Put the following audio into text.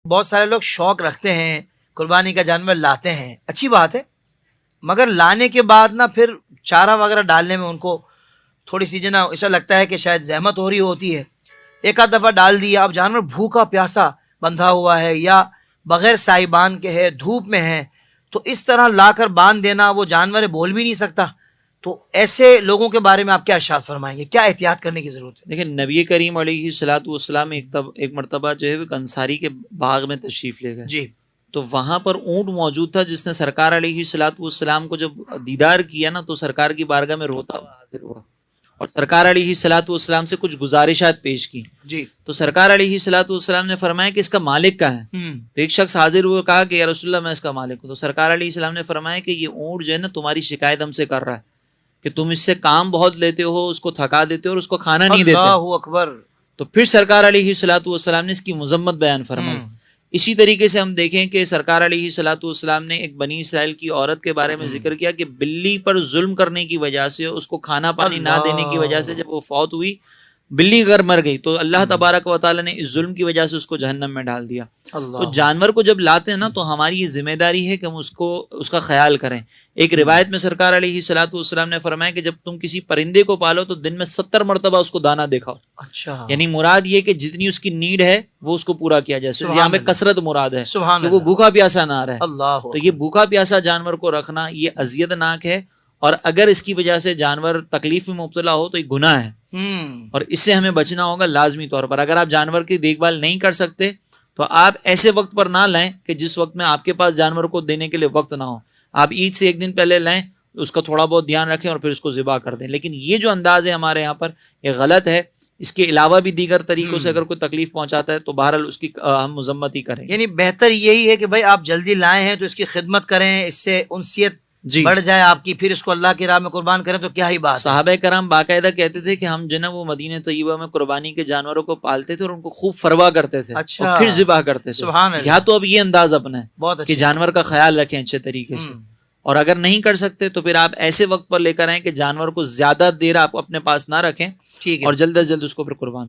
بہت سارے لوگ شوق رکھتے ہیں، قربانی کا جانور لاتے ہیں، اچھی بات ہے، مگر لانے کے بعد نا پھر چارہ وغیرہ ڈالنے میں ان کو تھوڑی سی جو نا ایسا لگتا ہے کہ شاید زحمت ہو رہی ہوتی ہے. ایک آدھ دفعہ ڈال دیا، اب جانور بھوکا پیاسا بندھا ہوا ہے یا بغیر سائبان کے ہے، دھوپ میں ہے، تو اس طرح لا کر باندھ دینا، وہ جانور بول بھی نہیں سکتا. تو ایسے لوگوں کے بارے میں آپ کیا ارشاد فرمائیں گے؟ کیا احتیاط کرنے کی ضرورت ہے؟ دیکھیں، نبی کریم علیہ الصلوۃ والسلام ایک مرتبہ جو ہے وہ انصاری کے باغ میں تشریف لے گئے. جی تو وہاں پر اونٹ موجود تھا جس نے سرکار علیہ الصلوۃ والسلام کو جب دیدار کیا نا تو سرکار کی بارگاہ میں روتا ہوا حاضر ہوا اور سرکار علیہ الصلوۃ والسلام سے کچھ گزارشات پیش کی. جی تو سرکار علیہ الصلوۃ والسلام نے فرمایا کہ اس کا مالک کہاں ہے؟ تو ایک شخص حاضر ہوا، کہا کہ یا رسول اللہ میں اس کا مالک ہوں. تو سرکار علیہ السلام نے فرمایا کہ یہ اونٹ جو ہے نا تمہاری شکایت ہم سے کر رہا ہے کہ تم اس سے کام بہت لیتے ہو، اس کو تھکا دیتے ہو اور اس کو کھانا نہیں دیتے. اللہ اکبر. تو پھر سرکار علیہ الصلوۃ والسلام نے اس کی مذمت بیان فرمائی. اسی طریقے سے ہم دیکھیں کہ سرکار علیہ الصلوۃ والسلام نے ایک بنی اسرائیل کی عورت کے بارے میں ذکر کیا کہ بلی پر ظلم کرنے کی وجہ سے، اس کو کھانا پانی نہ دینے کی وجہ سے جب وہ فوت ہوئی، بلی اگر مر گئی تو اللہ تبارک و تعالیٰ نے اس ظلم کی وجہ سے اس کو جہنم میں ڈال دیا. تو جانور کو جب لاتے ہیں نا تو ہماری یہ ذمہ داری ہے کہ ہم اس کا خیال کریں. ایک روایت میں سرکار علیہ الصلوۃ والسلام نے فرمایا کہ جب تم کسی پرندے کو پالو تو دن میں 70 مرتبہ اس کو دانہ دکھاؤ. اچھا، یعنی مراد یہ کہ جتنی اس کی نیڈ ہے وہ اس کو پورا کیا جائے. یہاں پہ کثرت مراد ہے کہ وہ بھوکا پیاسا نہ رہے. اللہ. تو یہ بھوکا پیاسا جانور کو رکھنا یہ اذیت ناک ہے، اور اگر اس کی وجہ سے جانور تکلیف میں مبتلا ہو تو یہ گناہ ہے، اور اس سے ہمیں بچنا ہوگا لازمی طور پر. اگر آپ جانور کی دیکھ بھال نہیں کر سکتے تو آپ ایسے وقت پر نہ لائیں کہ جس وقت میں آپ کے پاس جانور کو دینے کے لیے وقت نہ ہو. آپ عید سے ایک دن پہلے لائیں، اس کا تھوڑا بہت دھیان رکھیں اور پھر اس کو ذبح کر دیں. لیکن یہ جو انداز ہے ہمارے یہاں پر یہ غلط ہے. اس کے علاوہ بھی دیگر طریقوں سے اگر کوئی تکلیف پہنچاتا ہے تو بہرحال اس کی ہم مذمت ہی کریں. یعنی بہتر یہی ہے کہ بھائی آپ جلدی لائے ہیں تو اس کی خدمت کریں، اس سے انسیت جی بڑھ جائے آپ کی، پھر اس کو اللہ کی راہ میں قربان کریں تو کیا ہی بات ہے. صحابہ کرام باقاعدہ کہتے تھے کہ ہم جو ہے وہ مدینہ طیبہ میں قربانی کے جانوروں کو پالتے تھے اور ان کو خوب فروا کرتے تھے اچھا، اور پھر ذبح کرتے تھے. سبحان اللہ. یا تو اب یہ انداز اپنا ہے بہت کہ اچھا. جانور کا خیال رکھیں اچھے طریقے سے، اور اگر نہیں کر سکتے تو پھر آپ ایسے وقت پر لے کر آئیں کہ جانور کو زیادہ دیر آپ اپنے پاس نہ رکھیں ٹھیک ہے. اور جلد از جلد اس کو پھر قربان